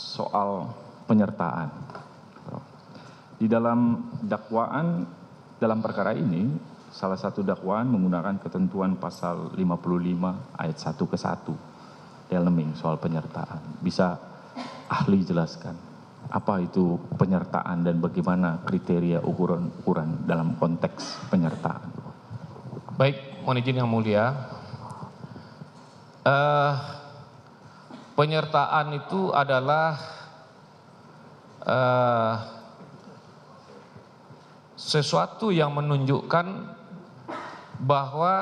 soal penyertaan. Di dalam dakwaan dalam perkara ini, salah satu dakwaan menggunakan ketentuan pasal 55 ayat 1 ke 1 Delming soal penyertaan. Bisa ahli jelaskan apa itu penyertaan dan bagaimana kriteria ukuran-ukuran dalam konteks penyertaan? Baik, mohon izin yang mulia. Penyertaan itu adalah sesuatu yang menunjukkan bahwa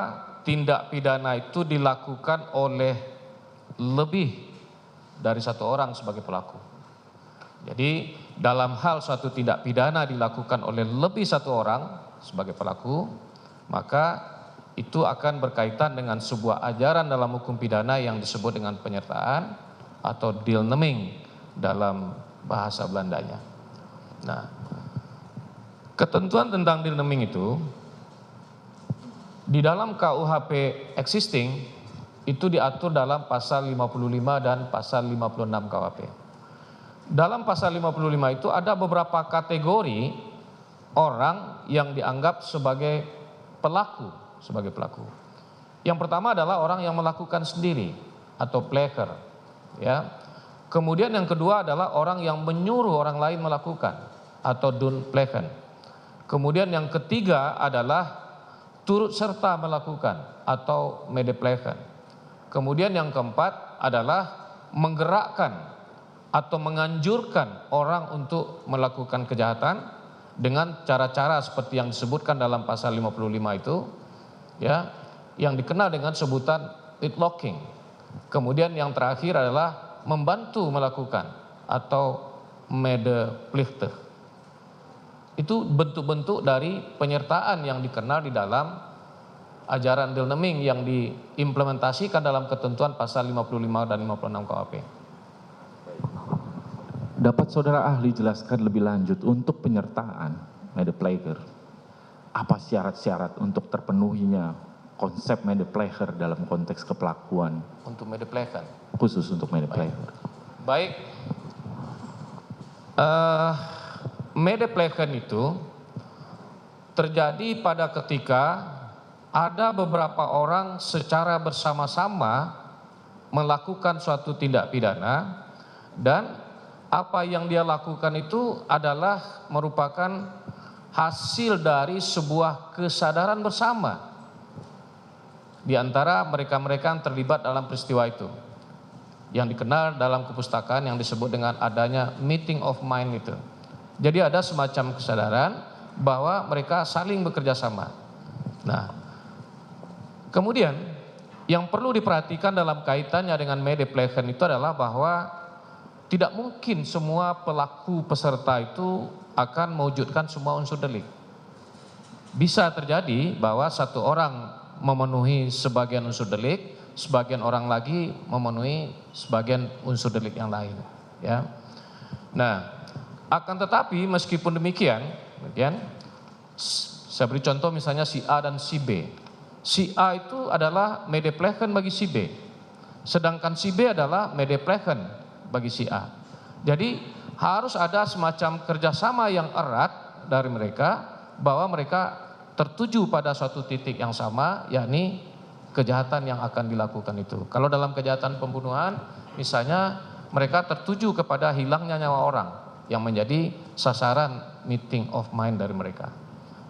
tindak pidana itu dilakukan oleh lebih dari satu orang sebagai pelaku. Jadi dalam hal suatu tindak pidana dilakukan oleh lebih satu orang sebagai pelaku, maka itu akan berkaitan dengan sebuah ajaran dalam hukum pidana yang disebut dengan penyertaan atau deelneming dalam bahasa Belandanya. Nah, ketentuan tentang deelneming itu di dalam KUHP existing itu diatur dalam pasal 55 dan pasal 56 KUHP. Dalam pasal 55 itu ada beberapa kategori orang yang dianggap sebagai pelaku. Yang pertama adalah orang yang melakukan sendiri atau pleger, ya. Kemudian yang kedua adalah orang yang menyuruh orang lain melakukan atau doenplegen. Kemudian yang ketiga adalah turut serta melakukan atau medeplegen. Kemudian yang keempat adalah menggerakkan atau menganjurkan orang untuk melakukan kejahatan dengan cara-cara seperti yang disebutkan dalam pasal 55 itu, ya, yang dikenal dengan sebutan leadlocking. Kemudian yang terakhir adalah membantu melakukan atau medeplichten. Itu bentuk-bentuk dari penyertaan yang dikenal di dalam ajaran deelneming yang diimplementasikan dalam ketentuan pasal 55 dan 56 KUHP. Dapat saudara ahli jelaskan lebih lanjut untuk penyertaan medepleger, apa syarat-syarat untuk terpenuhinya konsep medepleger dalam konteks kepelakuan? Untuk medeplegen. Khusus untuk medepleger. Baik. Medeplegen itu terjadi pada ketika ada beberapa orang secara bersama-sama melakukan suatu tindak pidana dan apa yang dia lakukan itu adalah merupakan hasil dari sebuah kesadaran bersama di antara mereka-mereka yang terlibat dalam peristiwa itu, yang dikenal dalam kepustakaan yang disebut dengan adanya meeting of mind itu. Jadi ada semacam kesadaran bahwa mereka saling bekerja sama. Nah, kemudian yang perlu diperhatikan dalam kaitannya dengan medeplegen itu adalah bahwa tidak mungkin semua pelaku peserta itu akan mewujudkan semua unsur delik. Bisa terjadi bahwa satu orang memenuhi sebagian unsur delik, sebagian orang lagi memenuhi sebagian unsur delik yang lain, ya. Nah, akan tetapi meskipun demikian, saya beri contoh misalnya si A dan si B. Si A itu adalah medeplegen bagi si B, sedangkan si B adalah medeplegen bagi si A. Jadi harus ada semacam kerjasama yang erat dari mereka bahwa mereka tertuju pada suatu titik yang sama, yakni kejahatan yang akan dilakukan itu. Kalau dalam kejahatan pembunuhan misalnya mereka tertuju kepada hilangnya nyawa orang yang menjadi sasaran meeting of mind dari mereka.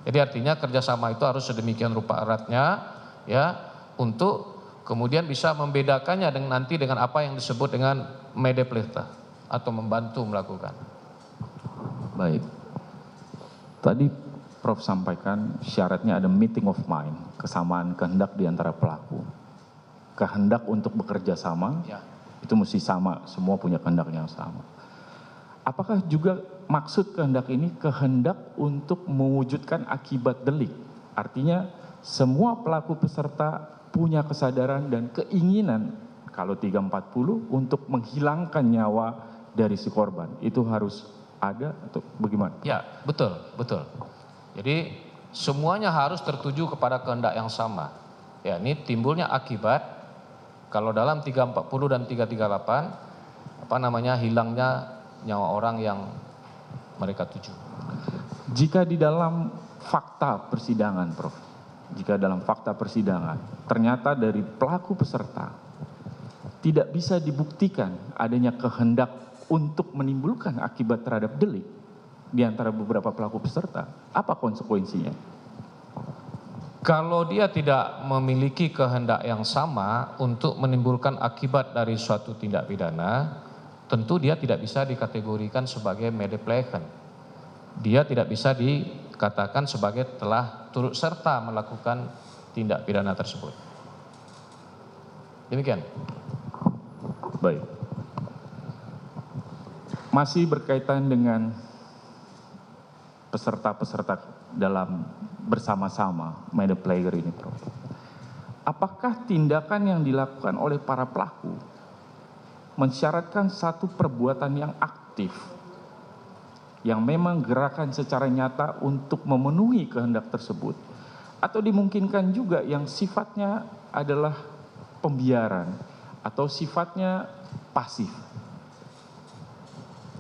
Jadi artinya kerjasama itu harus sedemikian rupa eratnya, ya, untuk kemudian bisa membedakannya nanti dengan apa yang disebut dengan medeplichten atau membantu melakukan. Baik. Tadi Prof sampaikan syaratnya ada meeting of mind, kesamaan kehendak di antara pelaku. Kehendak untuk bekerja sama, ya, itu mesti sama, semua punya kehendak yang sama. Apakah juga maksud kehendak ini kehendak untuk mewujudkan akibat delik? Artinya semua pelaku peserta punya kesadaran dan keinginan kalau 340 untuk menghilangkan nyawa dari si korban. Itu harus ada atau bagaimana? Ya, betul. Jadi semuanya harus tertuju kepada kehendak yang sama. Ya, ini timbulnya akibat kalau dalam 340 dan 338 hilangnya nyawa orang yang mereka tuju. Jika di dalam fakta persidangan, Prof, jika dalam fakta persidangan ternyata dari pelaku peserta tidak bisa dibuktikan adanya kehendak untuk menimbulkan akibat terhadap delik di antara beberapa pelaku peserta, apa konsekuensinya? Kalau dia tidak memiliki kehendak yang sama untuk menimbulkan akibat dari suatu tindak pidana, tentu dia tidak bisa dikategorikan sebagai medepleken. Dia tidak bisa dikatakan sebagai telah turut serta melakukan tindak pidana tersebut. Demikian. Baik. Masih berkaitan dengan peserta-peserta dalam bersama-sama media player ini, Prof. Apakah tindakan yang dilakukan oleh para pelaku mensyaratkan satu perbuatan yang aktif, yang memang gerakan secara nyata untuk memenuhi kehendak tersebut, atau dimungkinkan juga yang sifatnya adalah pembiaran atau sifatnya pasif?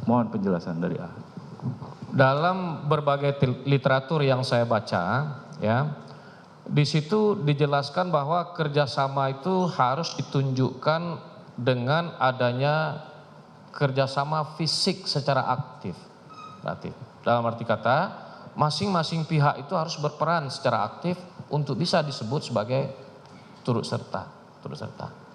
Mohon penjelasan dari ahli. Dalam berbagai literatur yang saya baca, ya, di situ dijelaskan bahwa kerjasama itu harus ditunjukkan dengan adanya kerjasama fisik secara aktif. Berarti, dalam arti kata, masing-masing pihak itu harus berperan secara aktif untuk bisa disebut sebagai turut serta.